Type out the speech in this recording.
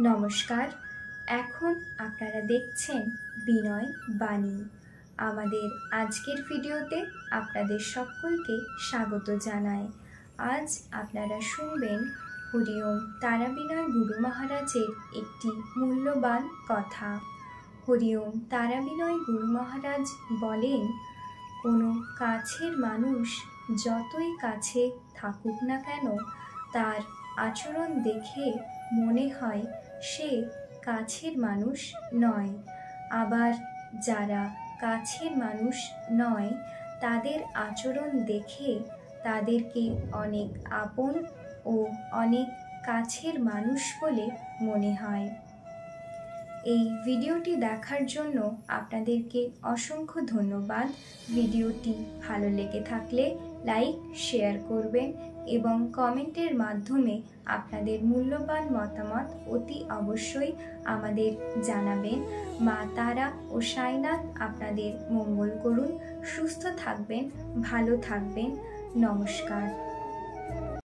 নমস্কার। এখন আপনারা দেখছেন বিনয় বাণী। আমাদের আজকের ভিডিওতে আপনাদের সকলকে স্বাগত জানাই। আজ আপনারা শুনবেন হরিওম তারাবিনয় গুরু মহারাজের একটি মূল্যবান কথা। হরিওম তারাবিনয় গুরু মহারাজ বলেন, কোনো কাছের মানুষ যতই কাছে থাকুক না কেন, তার আচরণ দেখে মনে হয় সে কাছের মানুষ নয়। আবার যারা কাছের মানুষ নয়, তাদের আচরণ দেখে তাদেরকে অনেক আপন ও অনেক কাছের মানুষ বলে মনে হয়। এই ভিডিওটি দেখার জন্য আপনাদেরকে অসংখ্য ধন্যবাদ। ভিডিওটি ভালো লেগে থাকলে লাইক, শেয়ার করবেন এবং কমেন্টের মাধ্যমে আপনাদের মূল্যবান মতামত অতি অবশ্যই আমাদের জানাবেন। মা তারা ও সাইনাথ আপনাদের মঙ্গল করুন। সুস্থ থাকবেন, ভালো থাকবেন। নমস্কার।